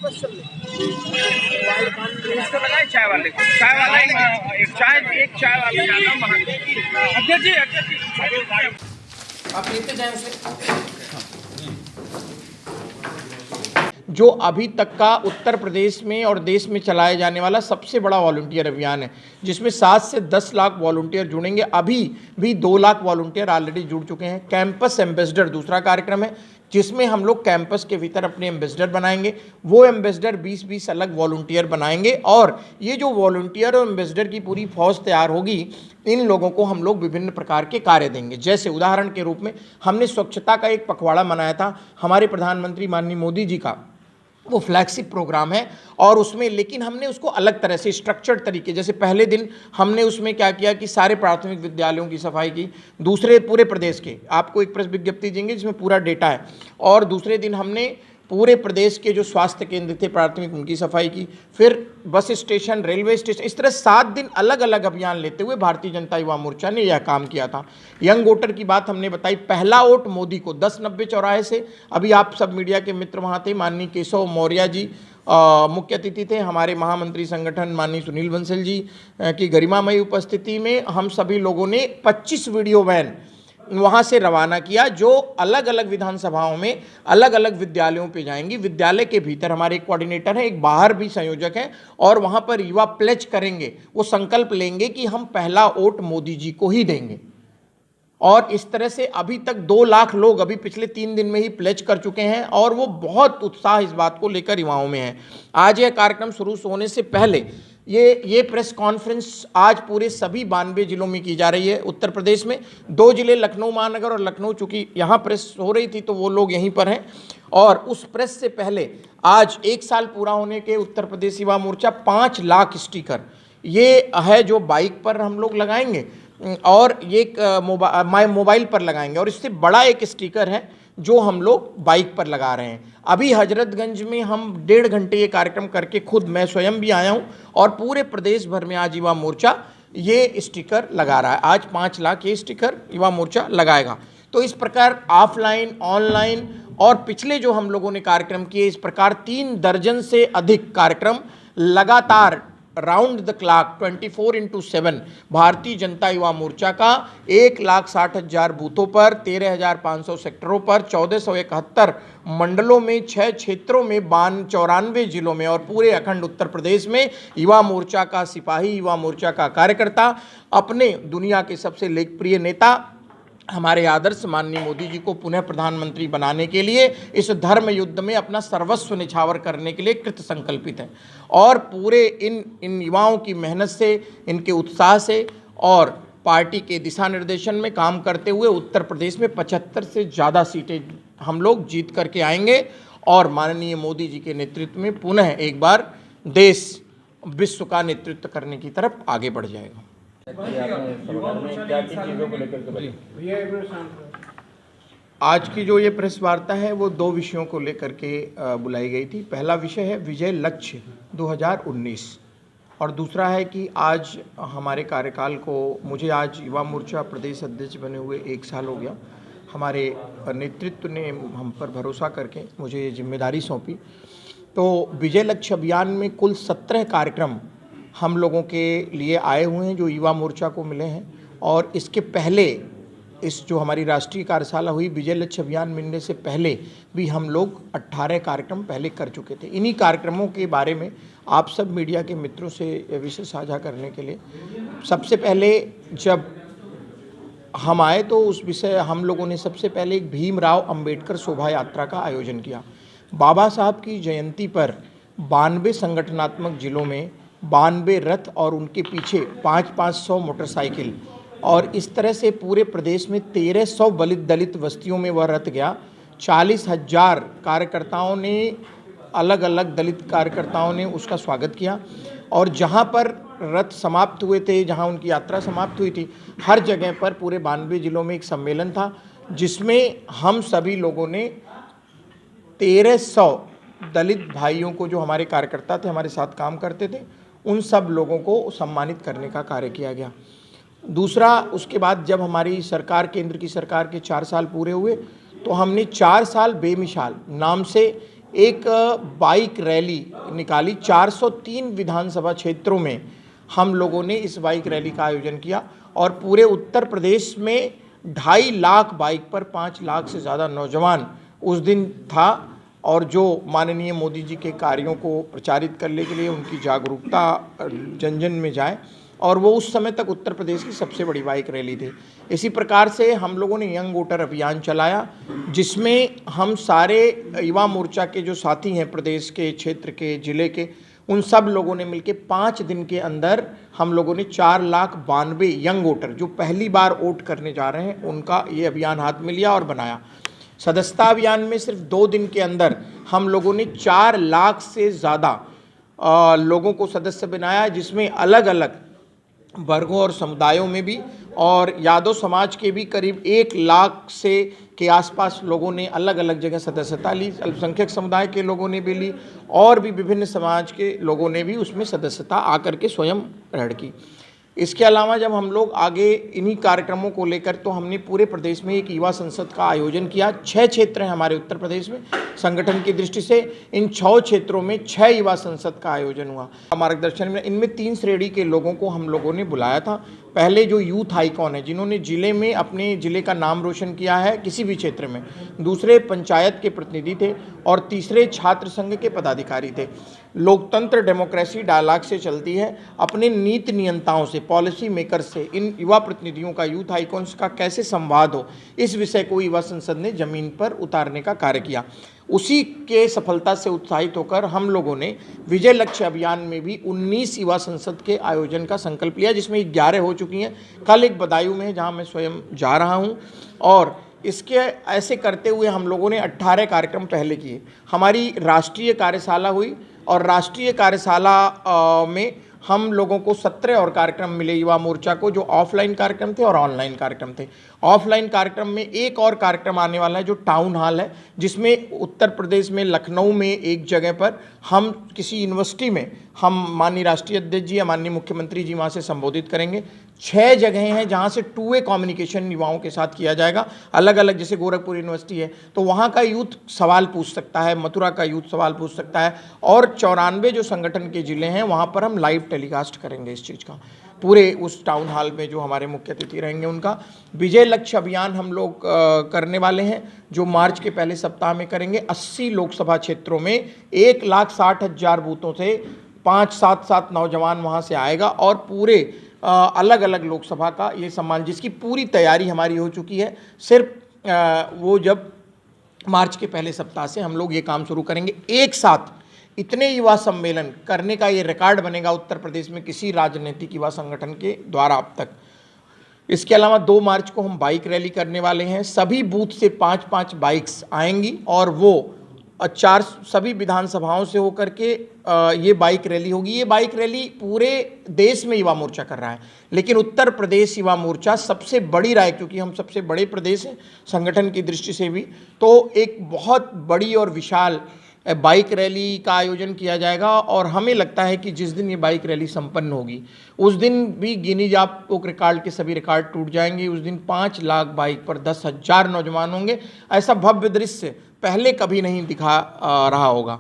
बस चल उसको लगाए चाय वाले को, चाय वाला एक चाय वाला ज्यादा महंगा। अध्यक्ष जी आप लेते जाए उसे। जो अभी तक का उत्तर प्रदेश में और देश में चलाया जाने वाला सबसे बड़ा वॉलंटियर अभियान है, जिसमें 7 से 10 लाख वॉलंटियर जुड़ेंगे। अभी भी 2 लाख वॉलंटियर ऑलरेडी जुड़ चुके हैं। कैंपस एम्बेसडर दूसरा कार्यक्रम है, जिसमें हम लोग कैंपस के भीतर अपने एम्बेसडर बनाएंगे। वो एम्बेसडर 20-20 अलग वॉलंटियर बनाएंगे, और ये जो वॉलंटियर और एम्बेसडर की पूरी फौज तैयार होगी, इन लोगों को हम लोग विभिन्न प्रकार के कार्य देंगे। जैसे उदाहरण के रूप में हमने स्वच्छता का एक पखवाड़ा मनाया था, हमारे प्रधानमंत्री माननीय मोदी जी का वो फ्लैगशिप प्रोग्राम है, और उसमें लेकिन हमने उसको अलग तरह से स्ट्रक्चर्ड तरीके, जैसे पहले दिन हमने उसमें क्या किया कि सारे प्राथमिक विद्यालयों की सफाई की, दूसरे पूरे प्रदेश के, आपको एक प्रेस विज्ञप्ति देंगे जिसमें पूरा डेटा है, और दूसरे दिन हमने पूरे प्रदेश के जो स्वास्थ्य केंद्र थे प्राथमिक, उनकी सफाई की, फिर बस स्टेशन, रेलवे स्टेशन, इस तरह 7 दिन अलग अलग अभियान लेते हुए भारतीय जनता युवा मोर्चा ने यह काम किया था। यंग वोटर की बात हमने बताई, पहला वोट मोदी को 1090 चौराहे से, अभी आप सब मीडिया के मित्र वहाँ थे, माननीय केशव मौर्य जी मुख्य अतिथि थे, हमारे महामंत्री संगठन माननीय सुनील बंसल जी की गरिमामयी उपस्थिति में हम सभी लोगों ने 25 वीडियो वैन वहाँ से रवाना किया, जो अलग अलग विधानसभाओं में अलग अलग विद्यालयों पे जाएंगी। विद्यालय के भीतर हमारे एक कोऑर्डिनेटर हैं, एक बाहर भी संयोजक हैं, और वहाँ पर युवा प्लेज करेंगे, वो संकल्प लेंगे कि हम पहला वोट मोदी जी को ही देंगे। और इस तरह से अभी तक 2 लाख लोग अभी पिछले 3 दिन में ही प्लेज कर चुके हैं, और वो बहुत उत्साह इस बात को लेकर युवाओं में है। आज यह कार्यक्रम शुरू होने से पहले ये प्रेस कॉन्फ्रेंस आज पूरे सभी 92 जिलों में की जा रही है। उत्तर प्रदेश में 2 जिले लखनऊ महानगर और लखनऊ, चूंकि यहाँ प्रेस हो रही थी तो वो लोग यहीं पर हैं, और उस प्रेस से पहले आज 1 साल पूरा होने के उत्तर प्रदेश युवा मोर्चा 5 लाख स्टिकर ये है जो बाइक पर हम लोग लगाएंगे, और ये मोबाइल पर लगाएंगे, और इससे बड़ा एक स्टिकर है जो हम लोग बाइक पर लगा रहे हैं। अभी हजरतगंज में हम 1.5 घंटे ये कार्यक्रम करके खुद मैं स्वयं भी आया हूं, और पूरे प्रदेश भर में आज युवा मोर्चा ये स्टिकर लगा रहा है। आज 5 लाख ये स्टिकर युवा मोर्चा लगाएगा। तो इस प्रकार ऑफलाइन, ऑनलाइन और पिछले जो हम लोगों ने कार्यक्रम किए, इस प्रकार 3 दर्जन से अधिक कार्यक्रम लगातार round the clock 24x7 Bharatiya Janata Yuva Morcha का 1,60,000 बूथों पर, 13,500 सेक्टरों पर, 1471 मंडलों में, 6 क्षेत्रों में, 94 जिलों में, और पूरे अखंड उत्तर प्रदेश में युवा मोर्चा का सिपाही, युवा मोर्चा का कार्यकर्ता अपने दुनिया के सबसे लोकप्रिय नेता हमारे आदर्श माननीय मोदी जी को पुनः प्रधानमंत्री बनाने के लिए इस धर्म युद्ध में अपना सर्वस्व निछावर करने के लिए कृत संकल्पित है। और पूरे इन युवाओं की मेहनत से, इनके उत्साह से और पार्टी के दिशा निर्देशन में काम करते हुए उत्तर प्रदेश में 75 से ज़्यादा सीटें हम लोग जीत करके आएंगे, और माननीय मोदी जी के नेतृत्व में पुनः एक बार देश विश्व का नेतृत्व करने की तरफ आगे बढ़ जाएगा। आज की जो ये प्रेस वार्ता है वो 2 विषयों को लेकर के बुलाई गई थी। पहला विषय है विजय लक्ष्य 2019, और दूसरा है कि आज हमारे कार्यकाल को, मुझे आज युवा मोर्चा प्रदेश अध्यक्ष बने हुए 1 साल हो गया। हमारे नेतृत्व ने हम पर भरोसा करके मुझे ये जिम्मेदारी सौंपी। तो विजय लक्ष्य अभियान में कुल 17 कार्यक्रम हम लोगों के लिए आए हुए हैं जो युवा मोर्चा को मिले हैं, और इसके पहले इस जो हमारी राष्ट्रीय कार्यशाला हुई विजय लक्ष्य अभियान मिलने से पहले भी हम लोग 18 कार्यक्रम पहले कर चुके थे। इन्हीं कार्यक्रमों के बारे में आप सब मीडिया के मित्रों से विषय साझा करने के लिए, सबसे पहले जब हम आए तो उस विषय हम लोगों ने सबसे पहले एक भीमराव अंबेडकर शोभा यात्रा का आयोजन किया। बाबा साहब की जयंती पर 92 संगठनात्मक जिलों में 92 रथ और उनके पीछे 500 मोटरसाइकिल, और इस तरह से पूरे प्रदेश में 1300 दलित बस्तियों में वह रथ गया। 40,000 कार्यकर्ताओं ने, अलग अलग दलित कार्यकर्ताओं ने उसका स्वागत किया, और जहां पर रथ समाप्त हुए थे, जहां उनकी यात्रा समाप्त हुई थी, हर जगह पर पूरे 92 जिलों में एक सम्मेलन था, जिसमें हम सभी लोगों ने 1300 दलित भाइयों को, जो हमारे कार्यकर्ता थे, हमारे साथ काम करते थे, उन सब लोगों को सम्मानित करने का कार्य किया गया। दूसरा, उसके बाद जब हमारी सरकार, केंद्र की सरकार के 4 साल पूरे हुए, तो हमने 4 साल बेमिसाल नाम से एक बाइक रैली निकाली। 403 विधानसभा क्षेत्रों में हम लोगों ने इस बाइक रैली का आयोजन किया और पूरे उत्तर प्रदेश में 2.5 लाख बाइक पर 5 लाख से ज़्यादा नौजवान उस दिन था। और जो माननीय मोदी जी के कार्यों को प्रचारित करने के लिए उनकी जागरूकता जन जन में जाए, और वो उस समय तक उत्तर प्रदेश की सबसे बड़ी बाइक रैली थी। इसी प्रकार से हम लोगों ने यंग वोटर अभियान चलाया, जिसमें हम सारे युवा मोर्चा के जो साथी हैं प्रदेश के, क्षेत्र के, ज़िले के, उन सब लोगों ने मिलकर 5 दिन के अंदर हम लोगों ने 4,92,000 यंग वोटर जो पहली बार वोट करने जा रहे हैं उनका ये अभियान हाथ में लिया और बनाया। सदस्यता अभियान में सिर्फ 2 दिन के अंदर हम लोगों ने 4 लाख से ज़्यादा लोगों को सदस्य बनाया, जिसमें अलग अलग वर्गों और समुदायों में भी, और यादव समाज के भी करीब 1 लाख से के आसपास लोगों ने अलग अलग जगह सदस्यता ली। अल्पसंख्यक समुदाय के लोगों ने भी ली और भी विभिन्न समाज के लोगों ने भी उसमें सदस्यता आकर के स्वयं ग्रहण की। इसके अलावा जब हम लोग आगे इन्हीं कार्यक्रमों को लेकर, तो हमने पूरे प्रदेश में एक युवा संसद का आयोजन किया। 6 क्षेत्र हैं हमारे उत्तर प्रदेश में संगठन की दृष्टि से। इन 6 क्षेत्रों में 6 युवा संसद का आयोजन हुआ मार्गदर्शन में। इनमें 3 श्रेणी के लोगों को हम लोगों ने बुलाया था। पहले जो यूथ आइकॉन है, जिन्होंने जिले में अपने जिले का नाम रोशन किया है किसी भी क्षेत्र में। दूसरे पंचायत के प्रतिनिधि थे और तीसरे छात्र संघ के पदाधिकारी थे। लोकतंत्र डेमोक्रेसी डायलॉग से चलती है। अपने नीति नियंताओं से, पॉलिसी मेकर से इन युवा प्रतिनिधियों का, यूथ आइकॉन्स का कैसे संवाद हो, इस विषय को युवा संसद ने जमीन पर उतारने का कार्य किया। उसी के सफलता से उत्साहित होकर हम लोगों ने विजय लक्ष्य अभियान में भी 19 युवा संसद के आयोजन का संकल्प लिया, जिसमें 11 हो चुकी हैं। कल एक बदायूं में है जहां मैं स्वयं जा रहा हूं, और इसके ऐसे करते हुए हम लोगों ने 18 कार्यक्रम पहले किए। हमारी राष्ट्रीय कार्यशाला हुई और राष्ट्रीय कार्यशाला में हम लोगों को 17 और कार्यक्रम मिले युवा मोर्चा को, जो ऑफलाइन कार्यक्रम थे और ऑनलाइन कार्यक्रम थे। ऑफलाइन कार्यक्रम में एक और कार्यक्रम आने वाला है जो टाउन हॉल है, जिसमें उत्तर प्रदेश में लखनऊ में एक जगह पर हम किसी यूनिवर्सिटी में हम माननीय राष्ट्रीय अध्यक्ष जी या माननीय मुख्यमंत्री जी वहाँ से संबोधित करेंगे। 6 जगहें हैं जहाँ से 2 वे कम्युनिकेशन युवाओं के साथ किया जाएगा अलग अलग। जैसे गोरखपुर यूनिवर्सिटी है तो वहाँ का यूथ सवाल पूछ सकता है, मथुरा का यूथ सवाल पूछ सकता है, और 94 जो संगठन के ज़िले हैं वहाँ पर हम लाइव टेलीकास्ट करेंगे इस चीज़ का, पूरे उस टाउन हॉल में जो हमारे मुख्य अतिथि रहेंगे उनका। विजय लक्ष्य अभियान हम लोग करने वाले हैं, जो मार्च के पहले सप्ताह में करेंगे। 80 लोकसभा क्षेत्रों में 1,60,000 बूथों से 5-7 नौजवान वहाँ से आएगा, और पूरे अलग अलग लोकसभा का ये सम्मान, जिसकी पूरी तैयारी हमारी हो चुकी है। सिर्फ वो जब मार्च के पहले सप्ताह से हम लोग ये काम शुरू करेंगे। एक साथ इतने युवा सम्मेलन करने का ये रिकॉर्ड बनेगा उत्तर प्रदेश में किसी राजनीतिक युवा संगठन के द्वारा अब तक। इसके अलावा 2 मार्च को हम बाइक रैली करने वाले हैं। सभी बूथ से 5-5 बाइक्स आएंगी और वो 4 सभी विधानसभाओं से होकर के ये बाइक रैली होगी। ये बाइक रैली पूरे देश में युवा मोर्चा कर रहा है, लेकिन उत्तर प्रदेश युवा मोर्चा सबसे बड़ी राय, क्योंकि हम सबसे बड़े प्रदेश हैं संगठन की दृष्टि से भी, तो एक बहुत बड़ी और विशाल बाइक रैली का आयोजन किया जाएगा। और हमें लगता है कि जिस दिन ये बाइक रैली संपन्न होगी उस दिन भी गिनीज बुक रिकॉर्ड के सभी रिकॉर्ड टूट जाएंगे। उस दिन 5 लाख बाइक पर 10,000 नौजवान होंगे। ऐसा भव्य दृश्य पहले कभी नहीं दिखा रहा होगा।